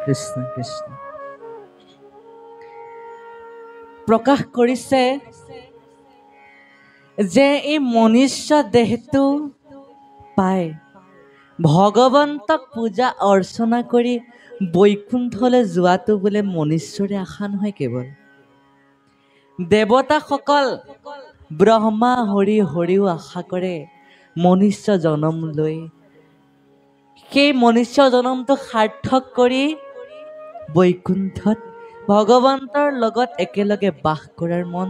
কৃষ্ণ কৃষ্ণ প্ৰকাশ কৰিছে যে এই মনুষ্য দেহটো পায় ভগৱন্তক পূজা অৰ্চনা কৰি বৈকুণ্ঠলৈ যোৱাটো বোলে মনুষ্যৰে আশা নহয় কেৱল দেৱতাসকল ব্ৰহ্মা হৰি হৰিও আশা কৰে মনুষ্য জনম লৈ সেই মনুষ্য জনমটো সাৰ্থক কৰি বৈকুণ্ঠত ভগৱন্তৰ লগত একেলগে বাস কৰাৰ মন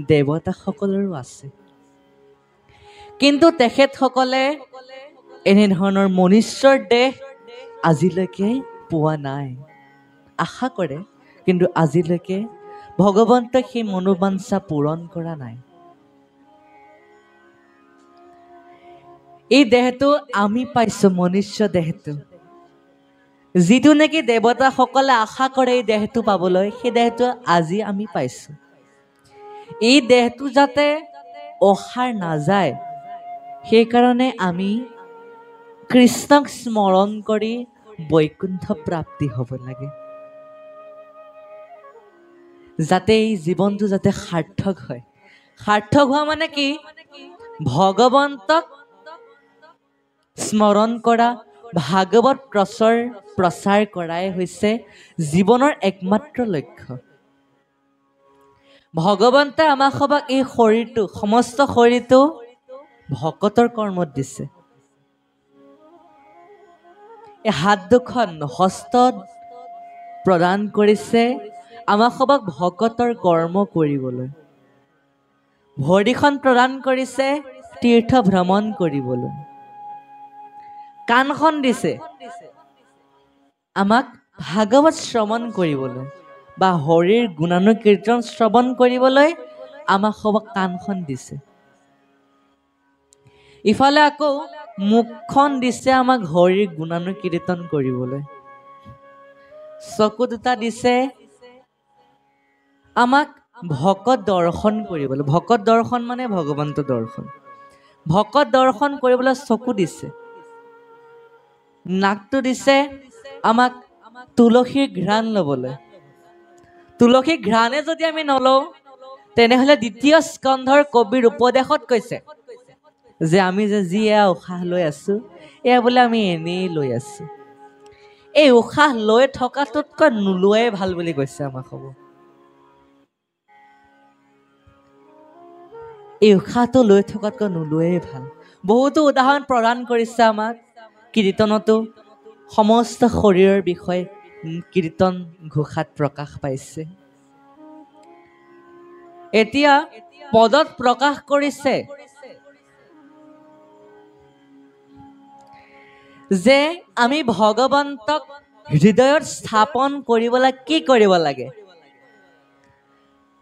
দেৱতাসকলৰো আছে কিন্তু তেখেতসকলে এনেধৰণৰ মনুষ্যৰ দেহ আজিলৈকে পোৱা নাই আশা কৰে কিন্তু আজিলৈকে ভগৱন্তই সেই মনোবাঞ্ছা পূৰণ কৰা নাই এই দেহটো আমি পাইছো মনুষ্য দেহটো যিটো নেকি দেৱতাসকলে আশা কৰে এই দেহটো পাবলৈ সেই দেহটো আজি আমি পাইছো এই দেহটো যাতে অসাৰ নাযায় সেইকাৰণে আমি কৃষ্ণক স্মৰণ কৰি বৈকুণ্ঠ প্ৰাপ্তি হ'ব লাগে যাতে এই জীৱনটো যাতে সাৰ্থক হয় সাৰ্থক হোৱা মানে কি ভগৱন্তক স্মৰণ কৰা ভাগৱত প্ৰচাৰ কৰাই হৈছে জীৱনৰ একমাত্ৰ লক্ষ্য ভগৱন্তে আমাক সবাক এই শৰীৰটো সমস্ত শৰীৰটো ভকতৰ কৰ্মত দিছে এই হাত দুখন হস্ত প্ৰদান কৰিছে আমাক সবাক ভকতৰ কৰ্ম কৰিবলৈ ভৰিখন প্ৰদান কৰিছে তীৰ্থ ভ্ৰমণ কৰিবলৈ কাণখন দিছে আমাক ভাগৱত শ্ৰৱণ কৰিবলৈ বা হৰিৰ গুণানুকীৰ্তন শ্ৰৱণ কৰিবলৈ আমাক সবাক কাণখন দিছে ইফালে আকৌ মুখখন দিছে আমাক হৰিৰ গুণানুকীৰ্তন কৰিবলৈ চকু দুটা দিছে আমাক ভকত দৰ্শন কৰিবলৈ ভকত দৰ্শন মানে ভগৱন্ত দৰ্শন ভকত দৰ্শন কৰিবলৈ চকু দিছে নাকটো দিছে আমাক তুলসীৰ ঘ্ৰাণ ল'বলৈ তুলসীৰ ঘ্ৰাণে যদি আমি নলওঁ তেনেহ'লে দ্বিতীয় স্কন্ধৰ কবিৰ উপদেশত কৈছে যে আমি যি উশাহ লৈ আছো এয়া বোলে আমি এনেই লৈ আছো এই উশাহ লৈ থকাটোতকৈ নোলোৱাই ভাল বুলি কৈছে আমাক হ'ব এই উশাহটো লৈ থকাতকৈ নোলোৱাই ভাল বহুতো উদাহৰণ প্ৰদান কৰিছে আমাক কীৰ্তনতো সমস্ত শৰীৰৰ বিষয়ে কীৰ্তন ঘোষাত প্ৰকাশ পাইছে এতিয়া পদত প্ৰকাশ কৰিছে যে আমি ভগৱন্তক হৃদয়ত স্থাপন কৰিবলৈ কি কৰিব লাগে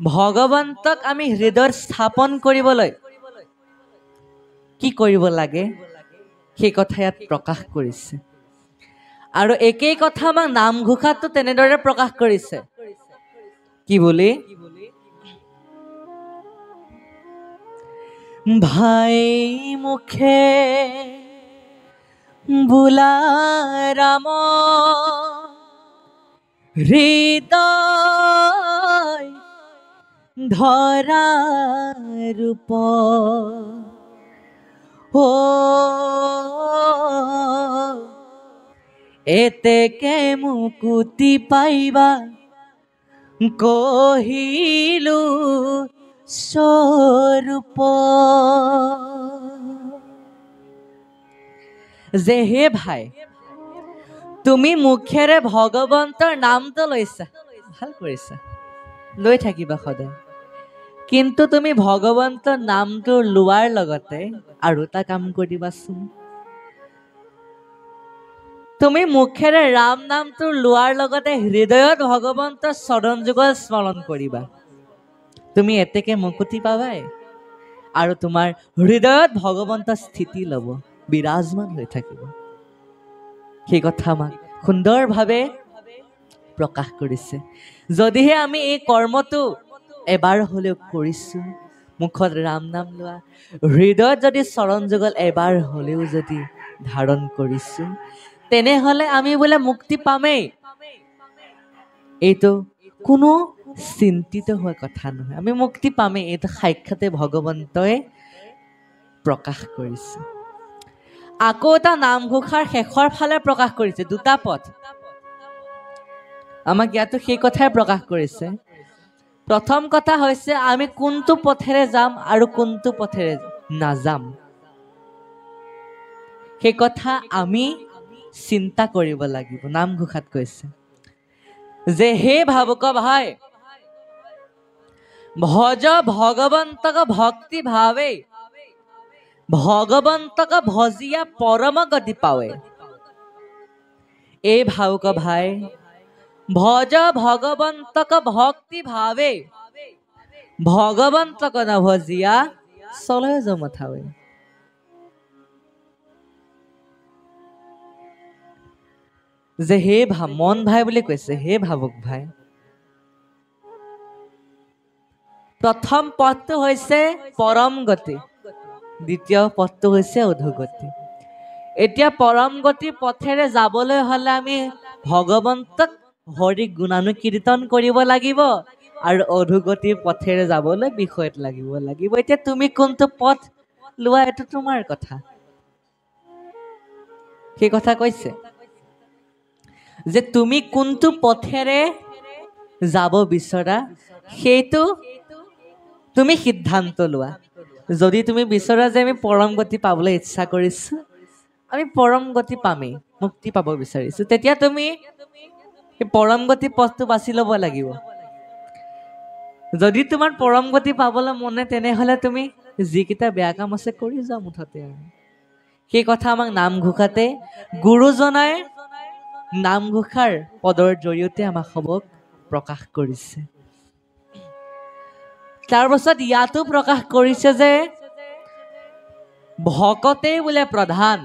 ভগৱন্তক আমি হৃদয়ত স্থাপন কৰিবলৈ কি কৰিব লাগে সেই কথা ইয়াত প্ৰকাশ কৰিছে আৰু একেই কথা আমাক নামঘোষাতো তেনেদৰে প্ৰকাশ কৰিছে কি বুলি ভাই মুখে বোলা ৰাম হৃদয় ধৰা ৰূপ ও এতেকে মুকুতি পাইবা কহিলো স্বৰূপ যে হে ভাই তুমি মুখেৰে ভগৱন্তৰ নামটো লৈছা ভাল কৰিছা লৈ থাকিবা সদায় কিন্তু তুমি ভগৱন্তৰ নামটো লোৱাৰ লগতে আৰু এটা কাম কৰিবাচোন তুমি মুখেৰে ৰাম নামটো লোৱাৰ লগতে হৃদয়ত ভগৱন্তৰ চৰণ যুগল স্মৰণ কৰিবা তুমি এতেকে মুকুতি পাবাই আৰু তোমাৰ হৃদয়ত ভগৱন্তৰ স্থিতি ল'ব বিৰাজমান হৈ থাকিব সেই কথা আমাক সুন্দৰভাৱে প্ৰকাশ কৰিছে যদিহে আমি এই কৰ্মটো এবাৰ হ'লেও কৰিছো মুখত ৰাম নাম লোৱা হৃদয়ত যদি চৰণ যুগল এবাৰ হ'লেও যদি ধাৰণ কৰিছো তেনেহ'লে আমি বোলে মুক্তি পামেই এইটো কোনো চিন্তিত হোৱা কথা নহয়, আমি মুক্তি পামেই। এইটো সাক্ষাতে ভগৱন্তই প্ৰকাশ কৰিছে। আকৌ এটা নামঘোষাৰ শেষৰ ফালে প্ৰকাশ কৰিছে দুটা পথ। আমাক ইয়াতো সেই কথাই প্ৰকাশ কৰিছে। প্ৰথম কথা হৈছে আমি কোনটো পথেৰে যাম আৰু কোনটো পথেৰে নাযাম, সেই কথা আমি চিন্তা কৰিব লাগিব। নামঘোষাত কৈছে যে হে ভাবুক ভাই, ভজ ভগৱন্তক ভক্তি ভাৱে, ভগৱন্তক ভজিয়া পৰম গতি পাৱে। এই ভাবুক ভাই, ভজ ভগৱন্তক ভক্তি ভাৱে, ভগৱন্তক নভজিয়া চলয় যমথাৱে। যে হে মন ভাই বুলি কৈছে, হে ভাবুক ভাই, প্ৰথম পথটো হৈছে পৰম গতি, দ্বিতীয় পথটো হৈছে অধোগতি। এতিয়া পৰম গতি পথেৰে যাবলৈ হলে আমি ভগৱন্তক হৰি গুণানুকীৰ্তন কৰিব লাগিব আৰু অধোগতি পথেৰে যাবলৈ বিষয়ত লাগিব। এতিয়া তুমি কোনটো পথ লোৱা এইটো তোমাৰ কথা। সেই কথা কৈছে যে তুমি কোনটো পথেৰে যাব বিচৰা সেইটো তুমি সিদ্ধান্ত লোৱা। যদি তুমি বিচৰা যে আমি পৰম গতি পাবলৈ ইচ্ছা কৰিছো, আমি পৰম গতি পামেই, মুক্তি পাব বিচাৰিছো, তেতিয়া তুমি সেই পৰম গতি পথটো বাছি ল'ব লাগিব। যদি তোমাৰ পৰম গতি পাবলৈ মনে তেনেহলে তুমি যিকেইটা বেয়া কাম আছে কৰি যোৱা মুঠতে। আৰু সেই কথা আমাক নামঘোষাতে গুৰুজনাই নামঘোষাৰ পদৰ জৰিয়তে আমাক সবক প্ৰকাশ কৰিছে। তাৰ পাছত ইয়াতো প্ৰকাশ কৰিছে যে ভকতেই বোলে প্ৰধান,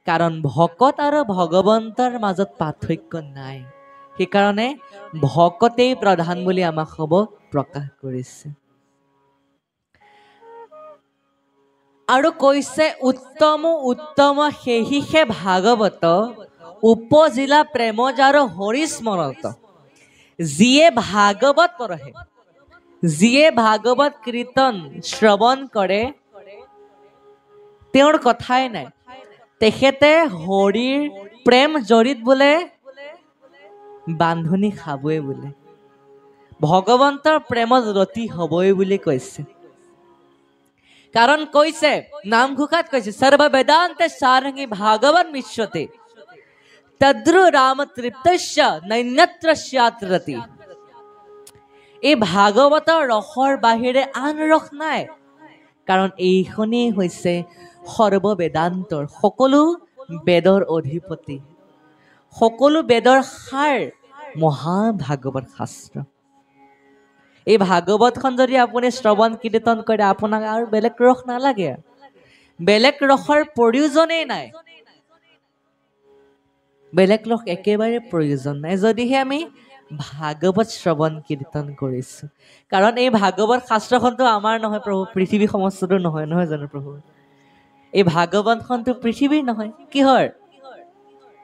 কাৰণ ভকত আৰু ভগৱন্তৰ মাজত পাৰ্থক্য নাই, সেইকাৰণে ভকতেই প্ৰধান বুলি আমাক সবক প্ৰকাশ কৰিছে। আৰু কৈছে উত্তম উত্তম সেহিষে ভাগৱত, উপজিলা প্ৰেম যাৰ হৰিস্মৰত। যিয়ে ভাগৱত পঢ়ে, যিয়ে ভাগৱত কীৰ্তন শ্ৰৱণ কৰে, তেওঁৰ কথাই নাই, তেখেতে হৰিৰ প্ৰেম জড়িত বোলে বান্ধনি খাবই বোলে, ভগৱন্তৰ প্ৰেমত ৰতি হবই বুলি কৈছে। কাৰণ কৈছে নামঘোষাত কৈছে সৰ্ব বেদান্তে সাৰংগী ভাগৱত মিশ্ৰতে, তদ্ৰু ৰাম তৃপ্তস্য নৈন্যত্ৰ স্যাৎ ৰতি। এই ভাগৱতৰ ৰসৰ বাহিৰে আন ৰস নাই, কাৰণ এইখনেই হৈছে সৰ্ববেদান্তৰ, সকলো বেদৰ অধিপতি, সকলো বেদৰ সাৰ মহাভাগৱত শাস্ত্ৰ। এই ভাগৱতখন যদি আপুনি শ্ৰৱণ কীৰ্তন কৰে, আপোনাক আৰু বেলেগ ৰস নালাগে, বেলেগ ৰসৰ প্ৰয়োজনেই নাই, বেলেগ ৰস একেবাৰে প্ৰয়োজন নাই, যদিহে আমি ভাগৱত শ্ৰৱণ কীৰ্তন কৰিছো। কাৰণ এই ভাগৱত শাস্ত্ৰখনটো আমাৰ নহয় প্ৰভু, পৃথিৱী সমস্তটো নহয়, নহয় জানো প্ৰভু? এই ভাগৱতখনটো পৃথিৱীৰ নহয়, কিহৰ?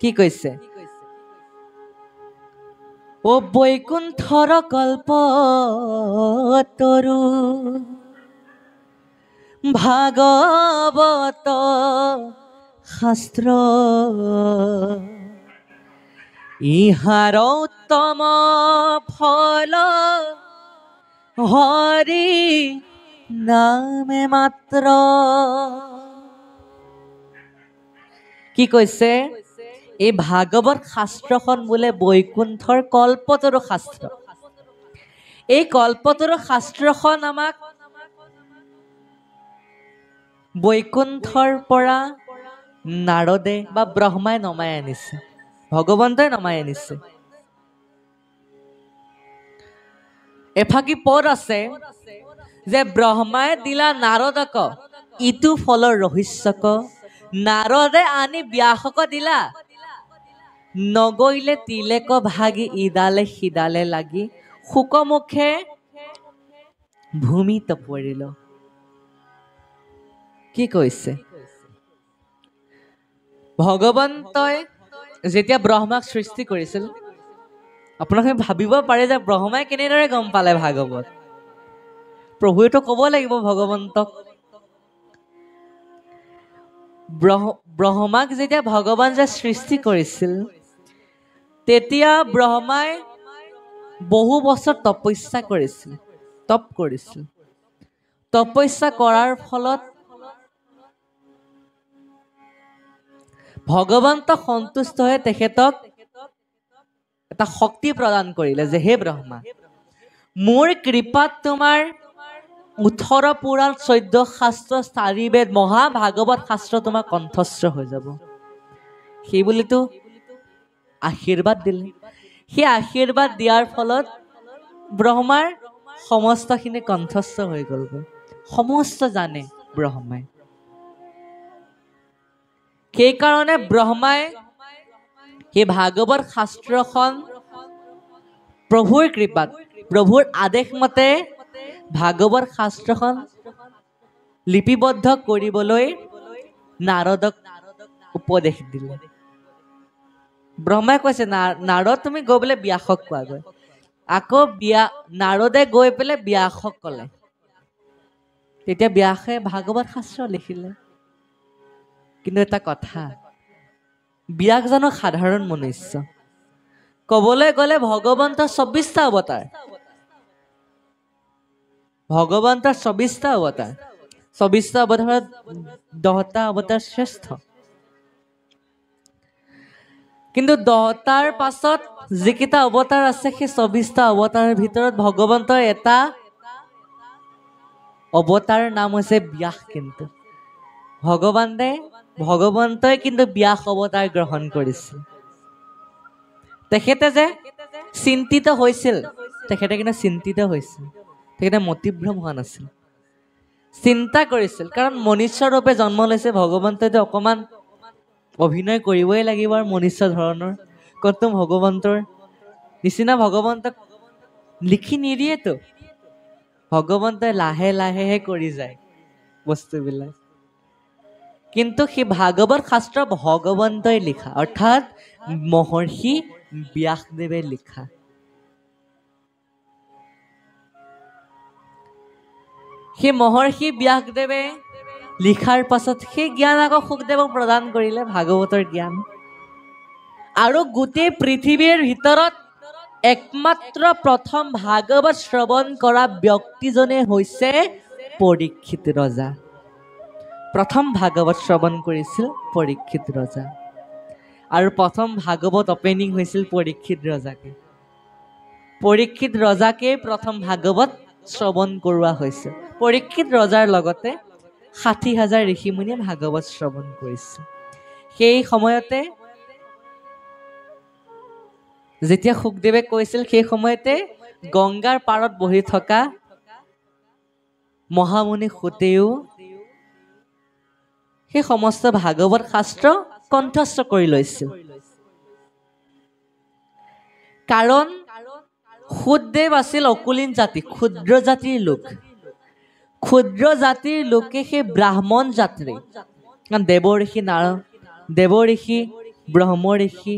কি কৈছে? ও বৈকুণ্ঠৰ কল্পতৰু ভাগৱত শাস্ত্ৰ, ইহাৰ উত্তম ফল হৰি নামে মাত্ৰ। কি কৈছে? এই ভাগৱত শাস্ত্ৰখন বোলে বৈকুণ্ঠৰ কল্পতৰু শাস্ত্ৰ। এই কল্পতৰু শাস্ত্ৰখন আমাক বৈকুণ্ঠৰ পৰা নাৰদে বা ব্ৰহ্মাই নমাই আনিছে, ভগৱন্তই নমাই আনিছে। এফাকি পদ আছে যে ব্ৰহ্মাই দিলা নাৰদক ইটো ফলৰ ৰহস্যক, নাৰদে আনি ব্যাসক দিলা, নগৈলে তিলেক ভাগি ইডালে সিডালে লাগি, শুকমুখে ভূমিত পৰিল। কি কৈছে? ভগৱন্তই যেতিয়া ব্ৰহ্মাক সৃষ্টি কৰিছিল, আপোনালোকে ভাবিব পাৰে যে ব্ৰহ্মাই কেনেদৰে গম পালে ভাগৱত। প্ৰভুৱেতো ক'ব লাগিব ভগৱন্তক। ব্ৰহ্মাক যেতিয়া ভগৱান যে সৃষ্টি কৰিছিল, তেতিয়া ব্ৰহ্মাই বহু বছৰ তপস্যা কৰিছিল, তপ কৰিছিল। তপস্যা কৰাৰ ফলত ভগৱন্ত সন্তুষ্ট হৈ তেখেতক এটা শক্তি প্ৰদান কৰিলে যে হে ব্ৰহ্মা, মোৰ কৃপাত তোমাৰ 18 পুৰাণ 14 শাস্ত্ৰ 4 বেদ মহাভাগৱত শাস্ত্ৰ তোমাৰ কণ্ঠস্থ হৈ যাব। সেই বুলিতো আশীৰ্বাদ দিলে। সেই আশীৰ্বাদ দিয়াৰ ফলত ব্ৰহ্মাৰ সমস্তখিনি কণ্ঠস্থ হৈ গ'ল। সমস্ত জানে ব্ৰহ্মাই। সেইকাৰণে ব্ৰহ্মাই সেই ভাগৱত শাস্ত্ৰখন প্ৰভুৰ কৃপাত, প্ৰভুৰ আদেশ মতে ভাগৱত শাস্ত্ৰখন লিপিবদ্ধ কৰিবলৈ নাৰদক উপদেশ দিলে। ব্ৰহ্মাই কৈছে, নাৰদ তুমি গৈ পেলাই ব্যাসক কোৱাগৈ। আকৌ নাৰদে গৈ পেলাই ব্যাসক ক'লে। তেতিয়া ব্যাসে ভাগৱত শাস্ত্ৰ লিখিলে। কিন্তু এটা কথা, ব্যাস জানো সাধাৰণ মনুষ্য? ক'বলৈ গ'লে ভগৱন্তৰ 24টা অৱতাৰ, ভগৱন্তৰ 24টা অৱতাৰ, 24টা অৱতাৰত 10টা অৱতাৰ শ্ৰেষ্ঠ। কিন্তু 10টাৰ পাছত যিকেইটা অৱতাৰ আছে, সেই 24টা অৱতাৰৰ ভিতৰত ভগৱন্তৰ এটা অৱতাৰ নাম হৈছে ব্যাস। কিন্তু ভগৱন্তই কিন্তু ব্যাস অৱতাৰ গ্ৰহণ কৰিছিল। তেখেতে যে চিন্তিত হৈছিল, তেখেতে কিন্তু চিন্তিত হৈছিল, তেখেতে মতিভ্ৰম হোৱা নাছিল, চিন্তা কৰিছিল। কাৰণ মনুষ্য ৰূপে জন্ম লৈছে ভগৱন্তইতো অকণমান অভিনয় কৰিবই লাগিব আৰু মনুষ্য ধৰণৰ। কতো ভগৱন্তৰ নিচিনা ভগৱন্তক লিখি নিদিয়েতো, ভগৱন্তই লাহে লাহেহে কৰি যায় বস্তুবিলাক। কিন্তু সেই ভাগৱত শাস্ত্ৰ ভগৱন্তই লিখা, অৰ্থাৎ মহৰ্ষি ব্যাসদেৱে লিখা। সেই মহৰ্ষি ব্যাসদেৱে লিখাৰ পাছত সেই জ্ঞান আকৌ শুকদেৱক প্ৰদান কৰিলে, ভাগৱতৰ জ্ঞান। আৰু গোটেই পৃথিৱীৰ ভিতৰত একমাত্ৰ প্ৰথম ভাগৱত শ্ৰৱণ কৰা ব্যক্তিজনে হৈছে পৰীক্ষিত ৰজা। প্ৰথম ভাগৱত শ্ৰৱণ কৰিছিল পৰীক্ষিত ৰজা। আৰু প্ৰথম ভাগৱত অপেনিং হৈছিল পৰীক্ষিত ৰজাকে। পৰীক্ষিত ৰজাকে প্ৰথম ভাগৱত শ্ৰৱণ কৰোৱা হৈছিল। পৰীক্ষিত ৰজাৰ লগতে 60,000 ঋষিমুনিয়ে ভাগৱত শ্ৰৱণ কৰিছিল। সেই সময়তে যেতিয়া শুকদেৱে কৈছিল, সেই সময়তে গংগাৰ পাৰত বহি থকা মহামুনি সুতেও সেই সমস্ত ভাগৱত শাস্ত্ৰ কণ্ঠস্থ কৰি লৈছিল। কাৰণ সুতদেৱ আছিল অকুলীন জাতি, ক্ষুদ্ৰ জাতিৰ লোক। ক্ষুদ্ৰ জাতিৰ লোকে সেই ব্ৰাহ্মণ জাতিৰে, দেৱ ঋষি, ব্ৰহ্ম ঋষি,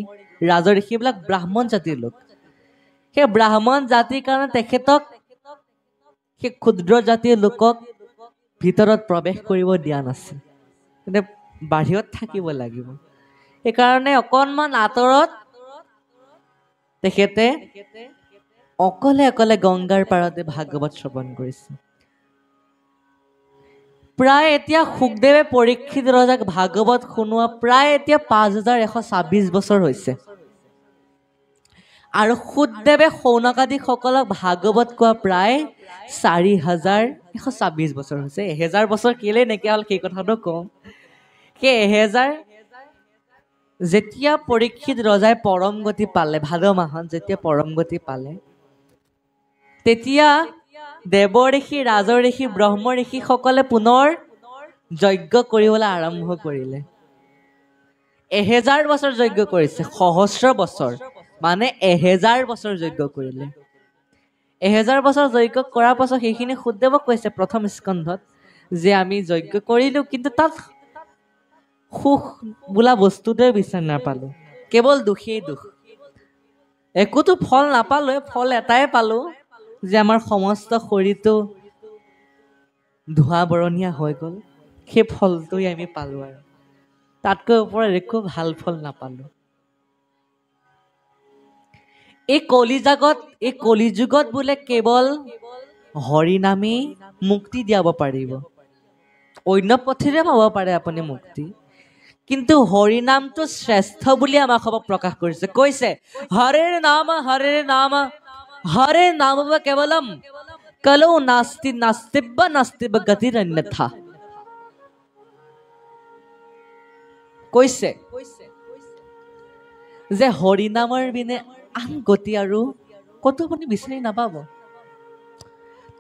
ৰাজ ঋষি, এইবিলাক ব্ৰাহ্মণ জাতিৰ লোক। সেই ব্ৰাহ্মণ জাতিৰ কাৰণে তেখেতক সেই ক্ষুদ্ৰ জাতিৰ লোকক ভিতৰত প্ৰৱেশ কৰিব দিয়া নাছিল, কিন্তু বাহিৰত থাকিব লাগিব। সেইকাৰণে অকণমান আঁতৰত তেখেতে অকলে অকলে গংগাৰ পাৰতে ভাগৱত শ্ৰৱণ কৰিছিল। প্ৰায় এতিয়া শুকদেৱে পৰীক্ষিত ৰজাক ভাগৱত শুনোৱা প্ৰায় এতিয়া 5126 বছৰ হৈছে। আৰু সুতদেৱে সৌনকাদিসকলক ভাগৱত কোৱা প্ৰায় 4126 বছৰ হৈছে। 1000 বছৰ কেলেই নাইকিয়া হ'ল সেই কথাটো কওঁ। সেই 1000 যেতিয়া পৰীক্ষিত ৰজাই পৰম গতি পালে, ভাদ মাহত যেতিয়া পৰম গতি পালে, তেতিয়া দেৱ ঋষি, ৰাজ ঋষি, ব্ৰহ্ম ঋষিসকলে পুনৰ যজ্ঞ কৰিবলৈ আৰম্ভ কৰিলে। 1000 বছৰ যজ্ঞ কৰিছে, সহস্ৰ বছৰ মানে 1000 বছৰ যজ্ঞ কৰিলে। 1000 বছৰ যজ্ঞ কৰাৰ পাছত সেইখিনি সুখদেৱক কৈছে প্ৰথম স্কন্ধত যে আমি যজ্ঞ কৰিলো, কিন্তু তাত সুখ বোলা বস্তুটোৱে বিচাৰি নাপালো, কেৱল দুখেই দুখ। একোতো ফল নাপালোঁ, ফল এটাই পালোঁ যে আমাৰ সমস্ত শৰীৰটো ধোঁৱা বৰণীয়া হৈ গ'ল। সেই ফলটোৱে আমি পালোঁ আৰু তাতকৈ ওপৰত একো ভাল ফল নাপালোঁ। এই কলিযুগত বোলে কেৱল হৰিনামেই মুক্তি দিয়াব পাৰিব। অন্য পথেৰে পাব পাৰে আপুনি মুক্তি, কিন্তু হৰিনামটো শ্ৰেষ্ঠ বুলি আমাক সবক প্ৰকাশ কৰিছে। কৈছে হৰেৰ নাম হৰে নাম কেৱলম কলো নাস্তিব্য গতিৰ অন্যথা। কৈছে যে হৰিনামৰ বিনে আন গতি আৰু ক'তো আপুনি বিচাৰি নাপাব।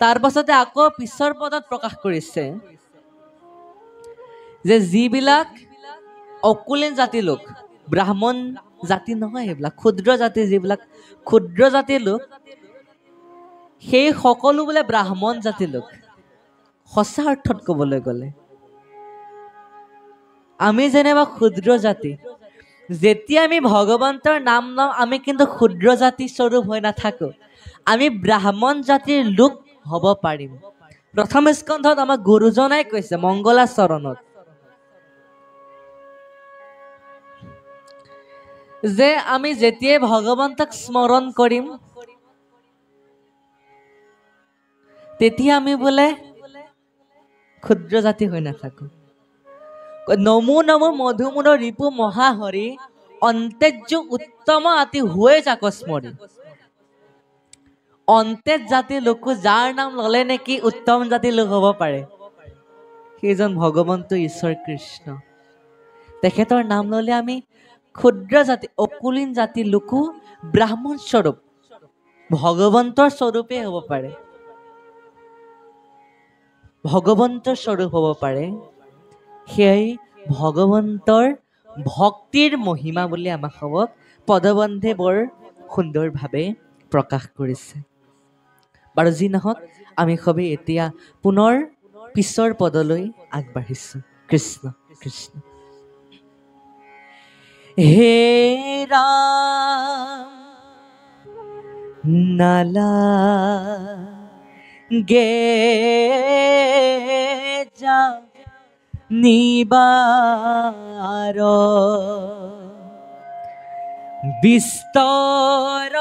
তাৰ পাছতে আকৌ পিছৰ পদত প্ৰকাশ কৰিছে যে যিবিলাক অকুলীন জাতি লোক, ব্ৰাহ্মণ জাতি নহয়, সেইবিলাক ক্ষুদ্ৰ জাতি, যিবিলাক ক্ষুদ্ৰ জাতিৰ লোক, সেই সকলো বোলে ব্ৰাহ্মণ জাতি লোক। সঁচা অৰ্থত ক'বলৈ গ'লে আমি যেনিবা ক্ষুদ্ৰ জাতি, যেতিয়া আমি ভগৱন্তৰ নাম লওঁ আমি কিন্তু ক্ষুদ্ৰ জাতি স্বৰূপ হৈ নাথাকো, আমি ব্ৰাহ্মণ জাতিৰ লোক হ'ব পাৰিম। প্ৰথম স্কন্ধত আমাক গুৰুজনাই কৈছে মংগলাচৰণত যে আমি যেতিয়াই ভগৱন্তক স্মৰণ কৰিম তেতিয়া আমি বোলে ক্ষুদ্ৰ জাতি হৈ নাথাকো। নমো নমো মধুমূল ৰিপু মহাহৰি অন্তেজ উত্তম আতি হুৱে জাকস্মৰি। অন্তেজ জাতিৰ লোকো যাৰ নাম ললে নেকি উত্তম জাতিৰ লোক হ'ব পাৰে, সেইজন ভগৱন্ত ঈশ্বৰ কৃষ্ণ। তেখেতৰ নাম ললে আমি ক্ষুদ্ৰ জাতি অকুলীন জাতিৰ লোকো ব্ৰাহ্মণ স্বৰূপ ভগৱন্তৰ স্বৰূপে হ'ব পাৰে, ভগৱন্তৰ স্বৰূপ হ'ব পাৰে। সেয়াই ভগৱন্তৰ ভক্তিৰ মহিমা বুলি আমাক সবক পদবন্ধে বৰ সুন্দৰভাৱে প্ৰকাশ কৰিছে। বাৰু যি নহওক, আমি সবেই এতিয়া পুনৰ পিছৰ পদলৈ আগবাঢ়িছো। কৃষ্ণ কৃষ্ণ। হে ৰাম নালাগে যা নিবাৰ বিস্তৰ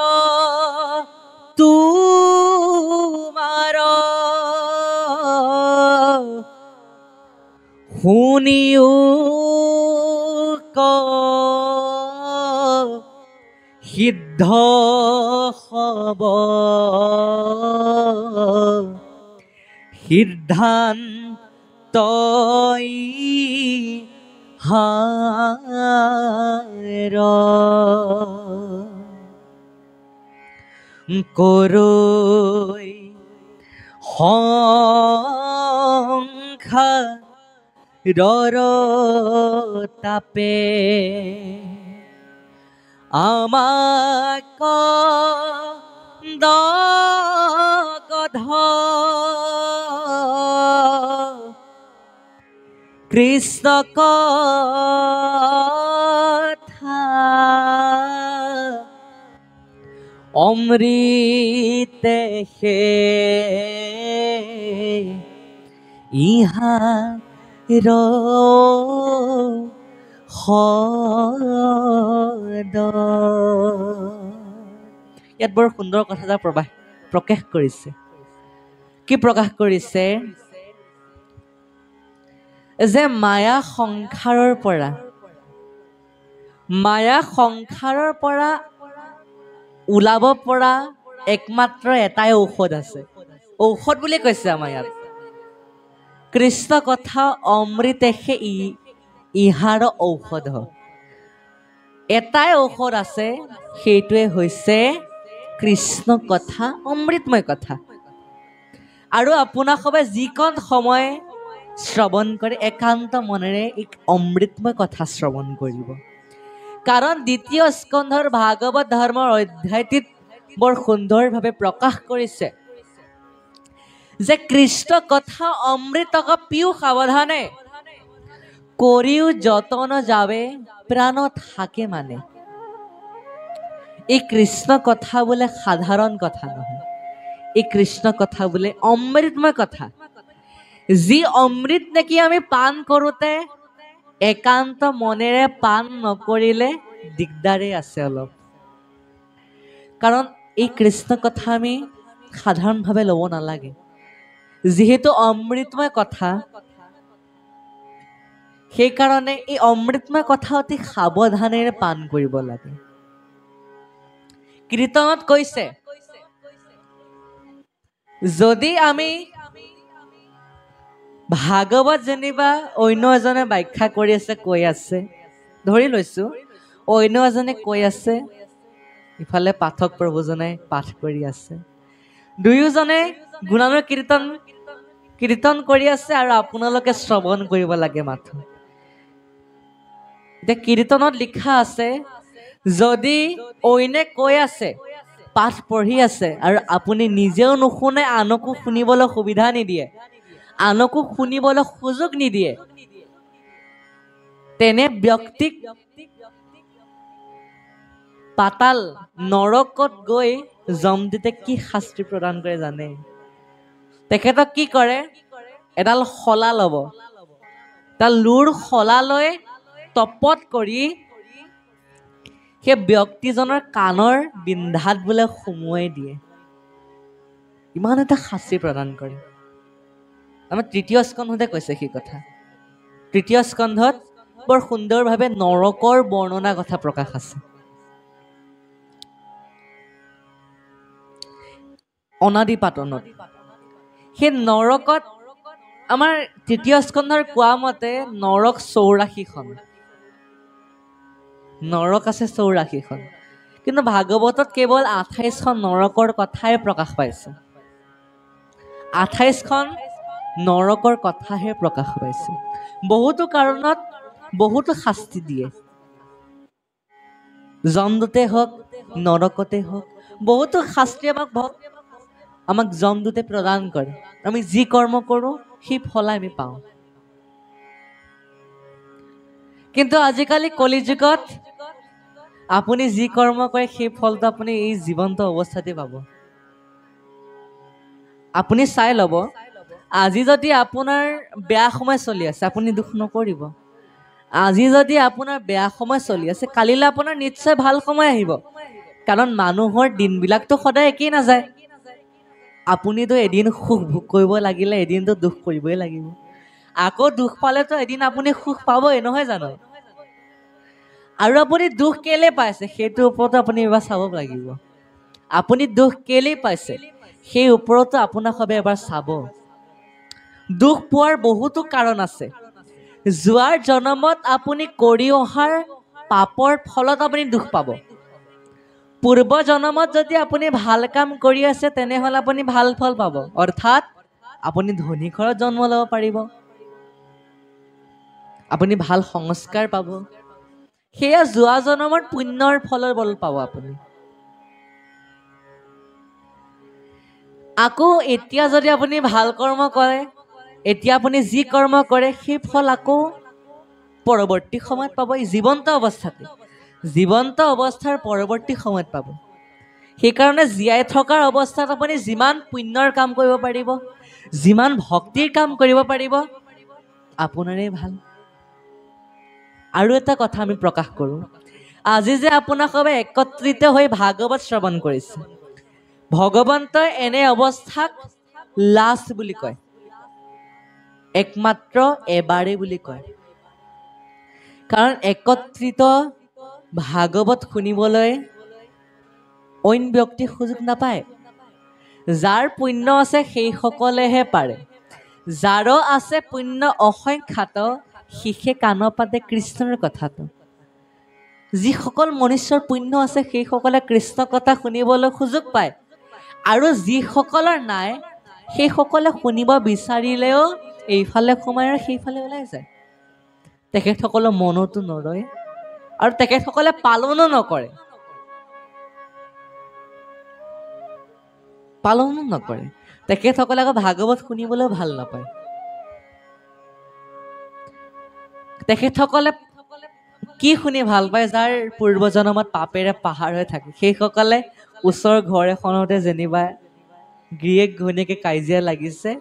তোমাৰ শুনিও সিদ্ধ হব সিদ্ধান্তই হাৰ কৰৈ সংসাৰৰ তাপে আমাক দগধ কৃষ্ণ কথা অমৃতে হে ইহাৰ সদ। ইয়াত বৰ সুন্দৰ কথা এটা প্ৰকাশ কৰিছে। কি প্ৰকাশ কৰিছে? যে মায়া সংসাৰৰ পৰা ওলাব পৰা একমাত্ৰ এটাই ঔষধ আছে। ঔষধ বুলি কৈছে আমাৰ ইয়াত কৃষ্ণ কথা অমৃতেহে ইহাৰ ঔষধ। এটাই ঔষধ আছে, সেইটোৱে হৈছে কৃষ্ণ কথা, অমৃতময় কথা। আৰু আপোনাক সবে যিকণ সময় শ্ৰৱণ কৰে একান্ত মনেৰে এক অমৃতময় কথা শ্ৰৱণ কৰিব। কাৰণ দ্বিতীয় স্কন্ধৰ ভাগৱত ধৰ্মৰ অধ্যায়টিত বৰ সুন্দৰভাৱে প্ৰকাশ কৰিছে যে কৃষ্ণ কথা অমৃতক পিও সাৱধানে কৰিও যতন যাবে প্ৰাণ থাকে মানে। এই কৃষ্ণ কথা বোলে সাধাৰণ কথা নহয়, এই কৃষ্ণ কথা বোলে অমৃতময় কথা। যি অমৃত নেকি আমি পান কৰোঁতে একান্ত মনেৰে পান নকৰিলে দিগদাৰেই আছে অলপ। কাৰণ এই কৃষ্ণ কথা আমি সাধাৰণভাৱে ল'ব নালাগে। যিহেতু অমৃতময় কথা, সেইকাৰণে এই অমৃতময় কথা অতি সাৱধানেৰে পান কৰিব লাগে। কীৰ্তনত কৈছে, যদি আমি ভাগৱত যেনিবা অন্য এজনে ব্যাখ্যা কৰি আছে, কৈ আছে, ধৰি লৈছো অন্য এজনে কৈ আছে, ইফালে পাঠক প্ৰভুজনে পাঠ কৰি আছে, দুয়োজনে গুণানুৰ কীৰ্তন কৰি আছে আৰু আপোনালোকে শ্ৰৱণ কৰিব লাগে মাথো। এতিয়া কীৰ্তনত লিখা আছে, যদি অইনে কৈ আছে, পাঠ পঢ়ি আছে আৰু আপুনি নিজেও নুশুনে, আনকো শুনিবলৈ সুবিধা নিদিয়ে, আনকো শুনিবলৈ সুযোগ নিদিয়ে, তেনে ব্যক্তিক পাতাল নৰকত গৈ যমদূতে কি শাস্তি প্ৰদান কৰে জানে? তেখেতক কি কৰে, এডাল শলা ল'ব, এডাল লোৰ শলা লৈ তপত কৰি সেই ব্যক্তিজনৰ কাণৰ বিন্ধাত বোলে সুমুৱাই দিয়ে। ইমান এটা শাস্তি প্ৰদান কৰে। আমাৰ তৃতীয় স্কন্ধতে কৈছে সেই কথা। তৃতীয় স্কন্ধত বৰ সুন্দৰভাৱে নৰকৰ বৰ্ণনা কথা প্ৰকাশ আছে। অনাদি পাতনত সেই নৰকত আমাৰ তৃতীয় স্কন্ধৰ কোৱা মতে নৰক 84খন, নৰক আছে 84খন, কিন্তু ভাগৱতত কেৱল 28খন নৰকৰ কথাই প্ৰকাশ পাইছে। 28খন নৰকৰ কথাহে প্ৰকাশ পাইছে। বহুতো কাৰণত বহুতো শাস্তি দিয়ে, যমদূতে হওক নৰকতে হওক, বহুতো শাস্তি আমাক যমদূতে প্ৰদান কৰে। আমি যি কৰ্ম কৰোঁ সেই ফল আমি পাওঁ। কিন্তু আজিকালি কলিযুগত আপুনি যি কৰ্ম কৰে সেই ফলটো আপুনি এই জীৱন্ত অৱস্থাতে পাব। আপুনি চাই ল'ব, আজি যদি আপোনাৰ বেয়া সময় চলি আছে, আপুনি দুখ নকৰিব। আজি যদি আপোনাৰ বেয়া সময় চলি আছে, কালিলৈ আপোনাৰ নিশ্চয় ভাল সময় আহিব। কাৰণ মানুহৰ দিনবিলাকতো সদায় একেই নাযায়। আপুনিতো এদিন সুখ ভোগ কৰিব লাগিলে এদিনতো দুখ কৰিবই লাগিব, আকৌ দুখ পালেতো এদিন আপুনি সুখ পাবই, নহয় জানো? আৰু আপুনি দুখ কেলে পাইছে সেইটোৰ ওপৰতো আপুনি এবাৰ চাব লাগিব। আপুনি দুখ কেলে পাইছে সেই ওপৰতো আপোনাক সবে এবাৰ চাব। দুখ পোৱাৰ বহুতো কাৰণ আছে। যোৱাৰ জনমত আপুনি কৰি অহাৰ পাপৰ ফলত আপুনি দুখ পাব। পূৰ্ব জনমত যদি আপুনি ভাল কাম কৰি আছে তেনেহ'লে আপুনি ভাল ফল পাব, অৰ্থাৎ আপুনি ধনী ঘৰত জন্ম ল'ব পাৰিব, আপুনি ভাল সংস্কাৰ পাব। সেয়া যোৱা জনমৰ পুণ্যৰ ফলৰ বল পাব আপুনি। আকৌ এতিয়া যদি আপুনি ভাল কৰ্ম কৰে, এতিয়া আপুনি যি কৰ্ম কৰে সেই ফল আকৌ পৰৱৰ্তী সময়ত পাব, জীৱন্ত অৱস্থাতে, জীৱন্ত অৱস্থাৰ পৰৱৰ্তী সময়ত পাব। সেইকাৰণে জীয়াই থকাৰ অৱস্থাত আপুনি যিমান পুণ্যৰ কাম কৰিব পাৰিব, যিমান ভক্তিৰ কাম কৰিব পাৰিব, আপোনাৰে ভাল। আৰু এটা কথা আমি প্ৰকাশ কৰোঁ, আজি যে আপোনাক সবে একত্ৰিত হৈ ভাগৱত শ্ৰৱণ কৰিছে, ভগৱন্তই এনে অৱস্থাক লাষ্ট বুলি কয়, একমাত্ৰ এবাৰেই বুলি কয়। কাৰণ একত্ৰিত ভাগৱত শুনিবলৈ অইন ব্যক্তি সুযোগ নাপায়। যাৰ পুণ্য আছে সেইসকলেহে পাৰে। যাৰ আছে পুণ্য অসংখ্যাত, শিষে কাণ পাতে কৃষ্ণৰ কথাটো। যিসকল মনুষ্যৰ পুণ্য আছে সেইসকলে কৃষ্ণ কথা শুনিবলৈ সুযোগ পায়, আৰু যিসকলৰ নাই সেইসকলে শুনিব বিচাৰিলেও এইফালে সোমাই আৰু সেইফালে ওলাই যায়। তেখেতসকলৰ মনতো নৰয় আৰু তেখেতসকলে পালনো নকৰে, পালনো নকৰে। তেখেতসকলে আকৌ ভাগৱত শুনিবলৈও ভাল নাপায়। তেখেতসকলে কি শুনি ভাল পায় যাৰ পূৰ্বজন্মত পাপেৰে পাহাৰ হৈ থাকে সেইসকলে ওচৰৰ ঘৰ এখনতে যেনিবা গিৰিয়েক ঘৈণীয়েকে কাজিয়া লাগিছে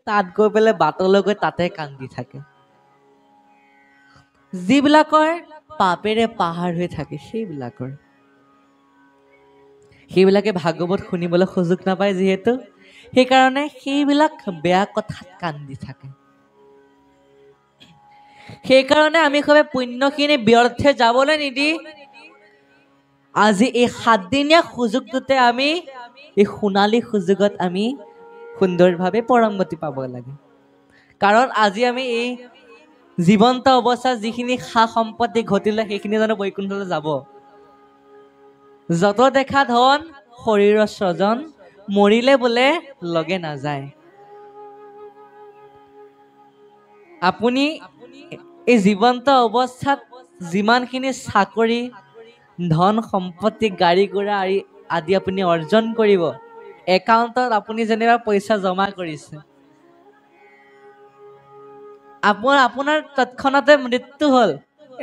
তাত গৈ পেলাই বাটলৈ গৈ তাতে কান্দি থাকে যিবিলাকৰ পাপেৰে পাহাৰ হৈ থাকে সেইবিলাকে ভাগৱত শুনিবলৈ সুযোগ নাপায় যিহেতু সেইকাৰণে সেইবিলাক বেয়া কথাত কান্দি থাকে সেইকাৰণে আমি সবে পুণ্যখিনি ব্যৰ্থে যাবলৈ নিদি আজি এই 7 দিনীয়া সুযোগটোতে আমি এই সোণালী সুযোগত আমি সুন্দৰভাৱে পৰমগতি পাব লাগে কাৰণ আজি আমি এই জীৱন্ত অৱস্থাত যিখিনি সা সম্পত্তি ঘটিলে সেইখিনি জানো বৈকুণ্ঠলৈ যাব যত দেখা ধন শৰীৰৰ স্বজন মৰিলে বোলে লগে নাযায় আপুনি এই জীৱন্ত অৱস্থাত যিমানখিনি চাকৰি ধন সম্পত্তি গাড়ী ঘোঁৰা আদি আপুনি অৰ্জন কৰিব একাউণ্টত আপুনি যেনিবা পইচা জমা কৰিছে আপোনাৰ তৎক্ষণাতে মৃত্যু হ'ল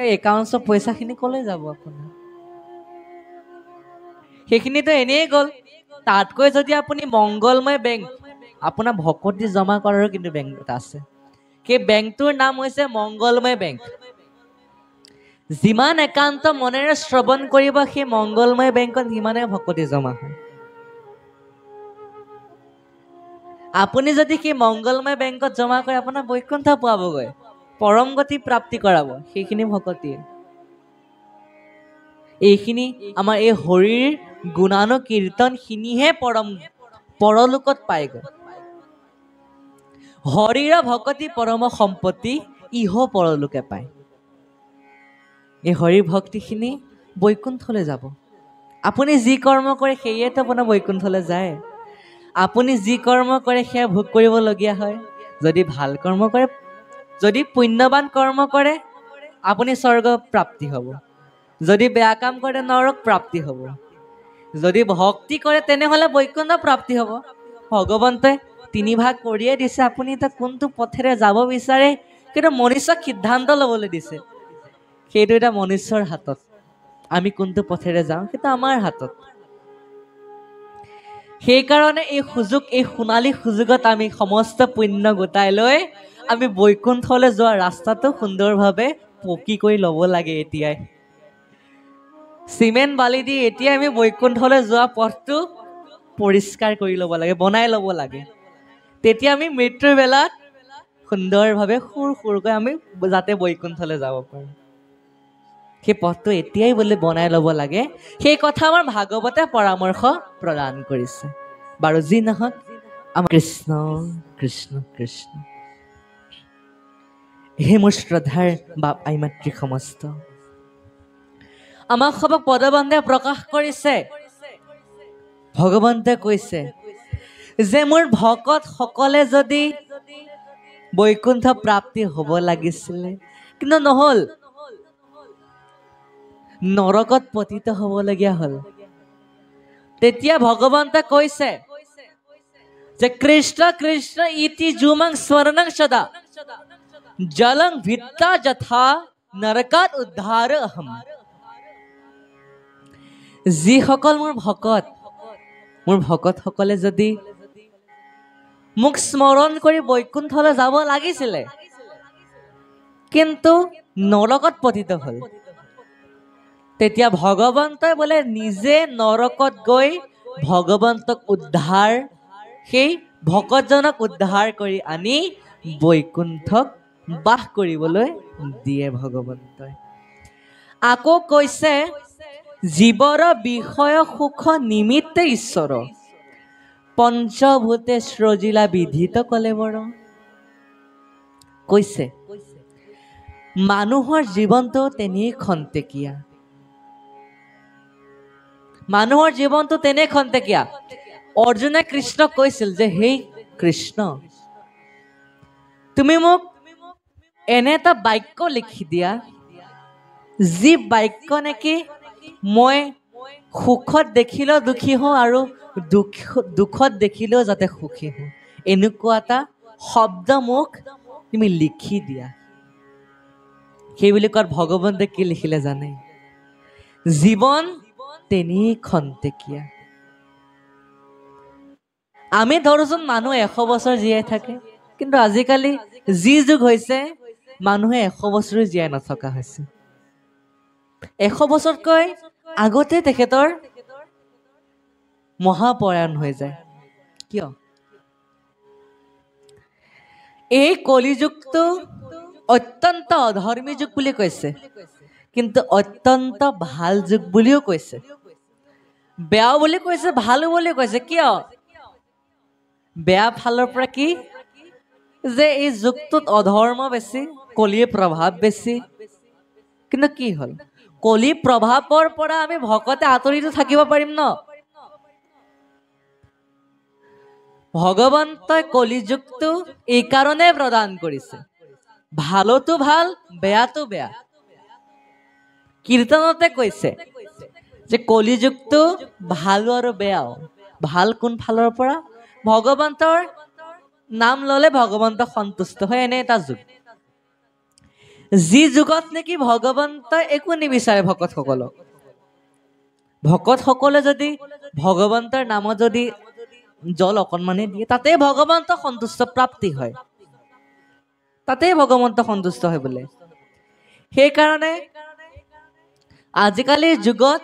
এই একাউণ্টৰ পইচাখিনি কলৈ যাব আপোনাৰ সেইখিনিতো এনেই গ'ল তাতকৈ যদি আপুনি মংগলময় বেংক আপোনাৰ ভকতি জমা কৰাৰো কিন্তু বেংক এটা আছে সেই বেংকটোৰ নাম হৈছে মংগলময় বেংক যিমান একান্ত মনেৰে শ্ৰৱণ কৰিব সেই মংগলময় বেংকত সিমানে ভকতি জমা হয় আপুনি যদি সেই মংগলময় বেংকত জমা কৰে আপোনাৰ বৈকুণ্ঠ পোৱাবগৈ পৰম গতি প্ৰাপ্তি কৰাব সেইখিনি ভকতিয়ে এইখিনি আমাৰ এই হৰিৰ গুণানুকীৰ্তনখিনিহে পৰলোকত পায়গৈ হৰিৰ ভকতি পৰম সম্পত্তি ইহ পৰলোকে পায় এই হৰিৰ ভক্তিখিনি বৈকুণ্ঠলৈ যাব আপুনি যি কৰ্ম কৰে সেয়েতো আপোনাৰ বৈকুণ্ঠলৈ যায় আপুনি যি কৰ্ম কৰে সেয়া ভোগ কৰিবলগীয়া হয় যদি ভাল কৰ্ম কৰে যদি পুণ্যৱান কৰ্ম কৰে আপুনি স্বৰ্গ প্ৰাপ্তি হ'ব যদি বেয়া কাম কৰে নৰক প্ৰাপ্তি হ'ব যদি ভক্তি কৰে তেনেহলে বৈকুণ্ঠ প্ৰাপ্তি হ'ব ভগৱন্তই 3 ভাগ কৰিয়ে দিছে আপুনি এটা কোনটো পথেৰে যাব বিচাৰে কিন্তু মনুষ্যক সিদ্ধান্ত ল'বলৈ দিছে সেইটো এটা মনুষ্যৰ হাতত আমি কোনটো পথেৰে যাওঁ সেইটো আমাৰ হাতত সেইকাৰণে এই সুযোগ এই সোণালী সুযোগত আমি সমস্ত পুণ্য গোটাই লৈ আমি বৈকুণ্ঠলৈ যোৱা ৰাস্তাটো সুন্দৰভাৱে পকি কৰি ল'ব লাগে এতিয়াই সিমেন্ট বালি দি এতিয়া আমি বৈকুণ্ঠলৈ যোৱা পথটো পৰিষ্কাৰ কৰি ল'ব লাগে বনাই ল'ব লাগে তেতিয়া আমি মৃত্যুৰ বেলাত সুন্দৰভাৱে সুৰকৈ আমি যাতে বৈকুণ্ঠলৈ যাব পাৰোঁ সেই পথটো এতিয়াই বোলে বনাই ল'ব লাগে সেই কথা আমাৰ ভাগৱতে পৰামৰ্শ প্ৰদান কৰিছে বাৰু যি নহওক আমাৰ কৃষ্ণ কৃষ্ণ কৃষ্ণ হে মোৰ শ্ৰদ্ধাৰ বাপ আই মাতৃ সমস্ত আমাক সবক পদবন্ধে প্ৰকাশ কৰিছে ভগৱন্তে কৈছে যে মোৰ ভকত সকলে যদি বৈকুণ্ঠ প্ৰাপ্তি হ'ব লাগিছিলে কিন্তু নহ'ল নৰকত পতিত হ'বলগীয়া হ'ল তেতিয়া ভগৱন্তে কৈছে যে কৃষ্ণ কৃষ্ণ ইতি জুমং স্মৰণং সদা জলং ভিত্তা যথা নৰকাত উদ্ধাৰ অহম যিসকল মোৰ ভকত সকলে যদি মোক স্মৰণ কৰি বৈকুণ্ঠলৈ যাব লাগিছিলে কিন্তু নৰকত পতিত হ'ল তেতিয়া ভগৱন্তই বোলে নিজে নৰকত গৈ ভগৱন্তক উদ্ধাৰ সেই ভকতজনক উদ্ধাৰ কৰি আনি বৈকুণ্ঠক বাস কৰিবলৈ দিয়ে ভগৱন্তই আকৌ কৈছে জীৱৰ বিষয় সুখ নিমিত্তে ঈশ্বৰ পঞ্চভূতে সৃজিলা বিধিত কলেবৰ কৈছে মানুহৰ জীৱনটো তেনেই খন্তেকীয়া মানুহৰ জীৱনটো তেনে খন্তেকীয়া অৰ্জুনে কৃষ্ণক কৈছিল যে হে কৃষ্ণ তুমি মোক এনে এটা বাক্য লিখি দিয়া যি বাক্য নেকি মই সুখত দেখিলেও দুখী হওঁ আৰু দুখত দেখিলেও যাতে সুখী হওঁ এনেকুৱা এটা শব্দ মোক তুমি লিখি দিয়া সেই বুলি কোৱাত ভগৱন্তে কি লিখিলে জানে? জীৱন তিনি খন্তেকীয়া। আমি ধৰোচোন মানুহ 100 বছৰ জীয়াই থাকে, কিন্তু আজিকালি যি যুগ হৈছে মানুহে 100 বছৰো জীয়াই নথকা হৈছে। 100 বছৰতকৈ আগতে তেখেতৰ মহাপৰায়ণ হৈ যায়। কিয়? এই কলিযুগটো অত্যন্ত অধৰ্মী যুগ বুলি কৈছে, কিন্তু অত্যন্ত ভাল যুগ বুলিও কৈছে। বেয়া বুলি কৈছে, ভাল বুলি কৈছে। কিয়? বেয়া ফালৰ পৰা কি যে এই যুগটোত অধৰ্ম বেছি, কলিৰ প্ৰভাৱ বেছি। কিন্তু কি হল, কলি প্ৰভাৱৰ পৰা আমি ভকতে আঁতৰিতো থাকিব পাৰিম ন? ভগৱন্তই কলিযুগটো এই কাৰণে প্ৰদান কৰিছে, ভালতো ভাল, বেয়াতো বেয়া। কীৰ্তনতে কৈছে যে কলিযুগটো ভাল আৰু বেয়াও। ভাল কোন ফালৰ পৰা? ভগৱন্তৰ নাম ললে ভগৱন্ত সন্তুষ্ট হয়, এনে এটা যুগ। যি যুগত নেকি ভগৱন্তই একো নিবিচাৰে ভকতসকলক, ভকতসকলে যদি ভগৱন্তৰ নামত যদি জল অকণমানে দিয়ে, তাতে ভগৱন্ত সন্তুষ্ট প্ৰাপ্তি হয়, তাতে ভগৱন্ত সন্তুষ্ট হয় বোলে। সেইকাৰণে আজিকালিৰ যুগত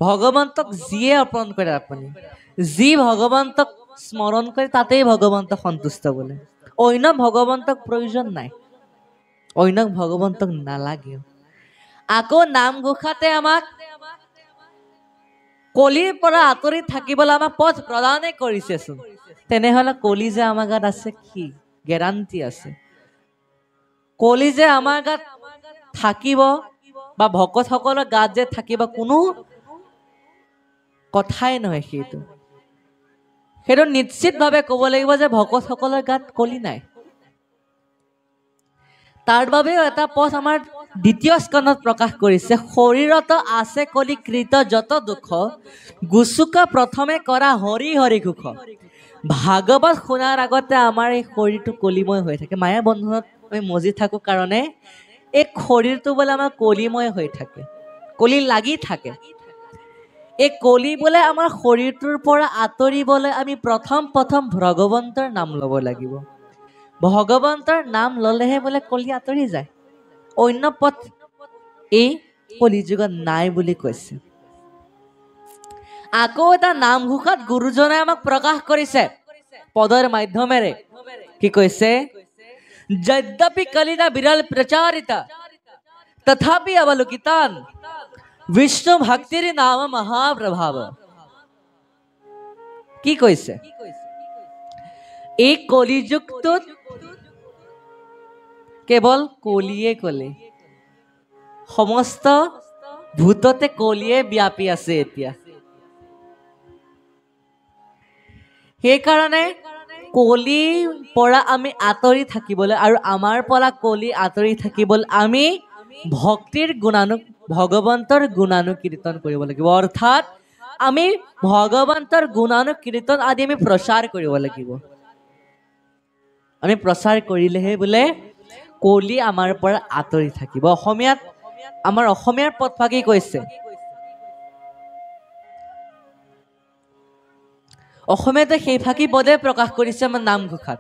ভগৱন্তক যিয়ে অৰ্পণ কৰে, আপুনি যি ভগৱন্তক স্মৰণ কৰে তাতেই ভগৱন্ত সন্তুষ্ট বোলে। অন্য ভগৱন্তক প্ৰয়োজন নাই, অন্য ভগৱন্তক নালাগে। আকৌ নামঘোষাতে আমাক কলিৰ পৰা আঁতৰি থাকিবলৈ আমাক পথ প্ৰদানে কৰিছেচোন। তেনেহলে কলি যে আমাৰ গাত আছে, কি গেৰাণ্টি আছে? কলি যে আমাৰ গাত থাকিব বা ভকতসকলৰ গাত যে থাকিব, কোনো কথাই নহয়। সেইটো নিশ্চিতভাৱে ক'ব লাগিব যে ভকতসকলৰ গাত কলি নাই। তাৰ বাবেও এটা পথ আমাৰ দ্বিতীয় স্কন্ধত প্ৰকাশ কৰিছে, শৰীৰত আছে কলি কৃত যত দুখ, গুচুকা প্ৰথমে কৰা হৰি হৰি ঘোষ। ভাগৱত শুনাৰ আগতে আমাৰ এই শৰীৰটো কলিময় হৈ থাকে। মায়া বন্ধনত আমি মজি থাকো কাৰণে এই শৰীৰটো বোলে আমাৰ কলিময় হৈ থাকে, কলি লাগি থাকে। এই কলি বোলে আমাৰ শৰীৰটোৰ পৰা আঁতৰিবলৈ আমি প্ৰথম ভগৱন্তৰ নাম ল'ব লাগিব। ভগৱন্তৰ নাম ললেহে বোলে কলি আঁতৰি যায়। অন্য পথ এই কলিযুগত নাই বুলি কৈছে। আকৌ এটা নামঘোষাত গুৰুজনে আমাক প্ৰকাশ কৰিছে পদৰ মাধ্যমেৰে। কি কৈছে? যদ্যপি কলিতা বিৰল প্ৰচাৰিতা তথাপি অৱলোকিতান বিষ্ণু ভক্তিৰ নাম মহাপ্ৰভাৱ। কি কৈছে? এই কলিযুগটোত কেৱল কলিয়ে কলি, সমস্ত ভূততে কলিয়ে ব্যাপী আছে এতিয়া। সেইকাৰণে কলিৰ পৰা আমি আঁতৰি থাকিবলৈ আৰু আমাৰ পৰা কলি আঁতৰি থাকিবলৈ আমি ভক্তিৰ ভগৱন্তৰ গুণানুকীৰ্তন কৰিব লাগিব। অৰ্থাৎ আমি ভগৱন্তৰ গুণানুকীৰ্তন আদি আমি প্ৰচাৰ কৰিব লাগিব। আমি প্ৰচাৰ কৰিলেহে বোলে কলি আমাৰ পৰা আঁতৰি থাকিব। অসমীয়াত আমাৰ অসমীয়াৰ পদফাকি কৈছে, অসমীয়াতে সেই ফাঁকি পদে প্ৰকাশ কৰিছে আমাৰ নামঘোষাত।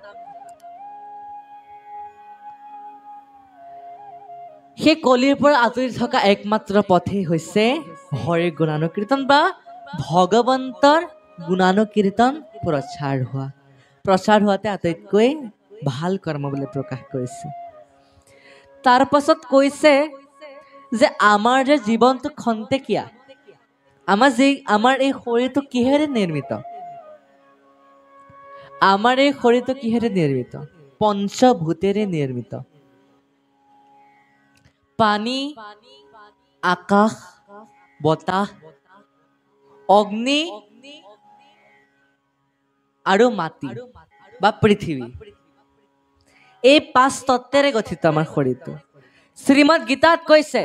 সেই কলিৰ পৰা আঁতৰি থকা একমাত্ৰ পথেই হৈছে হৰিৰ গুণানুকীৰ্তন বা ভগৱন্তৰ গুণানুকীৰ্তন প্ৰচাৰ হোৱা। প্ৰচাৰ হোৱাতে আটাইতকৈ ভাল কৰ্ম বুলি প্ৰকাশ কৰিছে। তাৰ পাছত কৈছে যে আমাৰ যে জীৱনটো খন্তেকীয়া, আমাৰ এই শৰীৰটো কিহেৰে নিৰ্মিত? আমাৰ এই শৰীৰটো কিহেৰে নিৰ্মিত? পঞ্চভূতেৰে নিৰ্মিত। পানী, আকাশ, বতাহ, অগ্নি আৰু মাটি বা পৃথিৱী, এই 5 তত্ত্বেৰে গঠিত আমাৰ শৰীৰটো। শ্ৰীমদ গীতাত কৈছে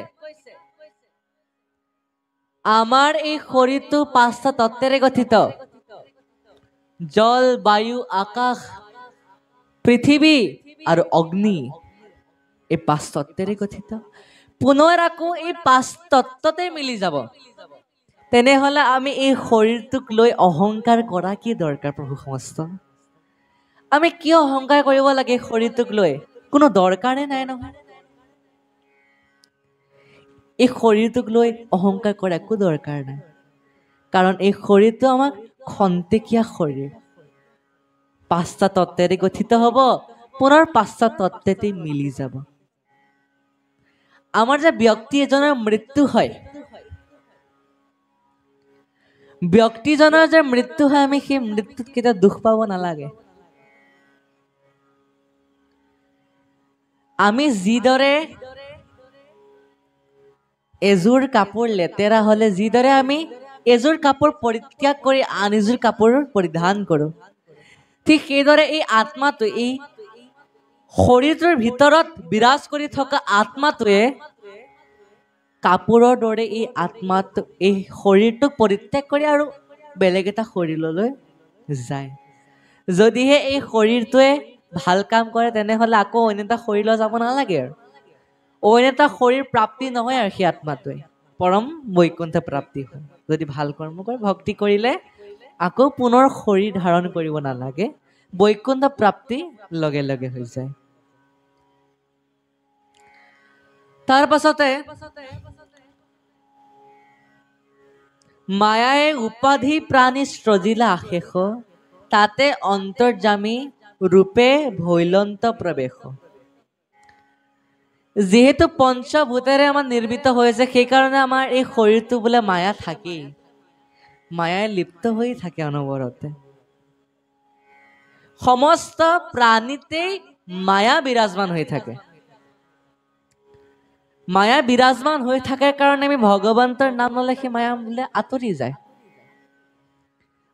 আমাৰ এই শৰীৰটো 5টা তত্ত্বেৰে গঠিত। জল, বায়ু, আকাশ, পৃথিৱী আৰু অগ্নি। এই পাঁচ তত্ত্বেৰে গঠিত। পুনৰ আকৌ এই পাঁচ তত্ত্বতে মিলি যাব। তেনেহলে আমি এই শৰীৰটোক লৈ অহংকাৰ কৰা কি দৰকাৰ প্ৰভু সমস্ত? আমি কিয় অহংকাৰ কৰিব লাগে শৰীৰটোক লৈ? কোনো দৰকাৰে নাই নহয়। এই শৰীৰটোক লৈ অহংকাৰ কৰা একো দৰকাৰ নাই, কাৰণ এই শৰীৰটো আমাক খন্তেকীয়া শৰীৰ, পাঁচটা তত্ত্বেৰে গঠিত হব, পুনৰ পাঁচটা তত্ত্বতে মিলি যাব। আমাৰ যে ব্যক্তি এজনৰ মৃত্যু হয়, ব্যক্তিজনৰ যে মৃত্যু হয়, আমি সেই মৃত্যুত কেতিয়াও দুখ পাব নালাগে। আমি যিদৰে এযোৰ কাপোৰ লেতেৰা হলে যিদৰে আমি এযোৰ কাপোৰ পৰিত্যাগ কৰি আন এযোৰ কাপোৰ পৰিধান কৰো, ঠিক সেইদৰে এই আত্মাটো, এই শৰীৰটোৰ ভিতৰত বিৰাজ কৰি থকা আত্মাটোৱে কাপোৰৰ দৰে এই আত্মাটো, এই শৰীৰটোক পৰিত্যাগ কৰি আৰু বেলেগ এটা শৰীৰলৈ যায়। যদিহে এই শৰীৰটোৱে ভাল কাম কৰে, তেনেহলে আকৌ অন্য এটা শৰীৰলৈ যাব নালাগে আৰু অন্য এটা শৰীৰ প্ৰাপ্তি নহয় আৰু সেই আত্মাটোৱে পৰম বৈকুণ্ঠ প্ৰাপ্তি হয়। যদি ভাল কৰ্ম কৰে, ভক্তি কৰিলে আকৌ পুনৰ শৰীৰ ধাৰণ কৰিব নালাগে, বৈকুণ্ঠ প্ৰাপ্তি লগে লগে হৈ যায়। তাৰ পাছতে মায়াই উপাধি প্ৰাণী সৃজিলা আশেষ, তাতে অন্তৰ্যামী ৰূপে ভৈলন্ত প্ৰৱেশ। যিহেতু পঞ্চভূতেৰে আমাৰ নিৰ্মিত হয়েছে, সেইকাৰণে আমাৰ এই শৰীৰটো বোলে মায়া থাকেই, মায়াই লিপ্ত হৈ থাকে অনবৰতে। সমস্ত প্ৰাণীতেই মায়া বিৰাজমান হৈ থাকে। মায়া বিৰাজমান হৈ থকাৰ কাৰণে আমি ভগৱন্তৰ নাম ললে সেই মায়া বোলে আঁতৰি যায়।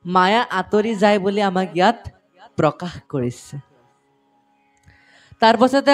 মায়া আঁতৰি যায় বুলি আমাক ইয়াত প্ৰকাশ কৰিছে। তাৰ পাছতে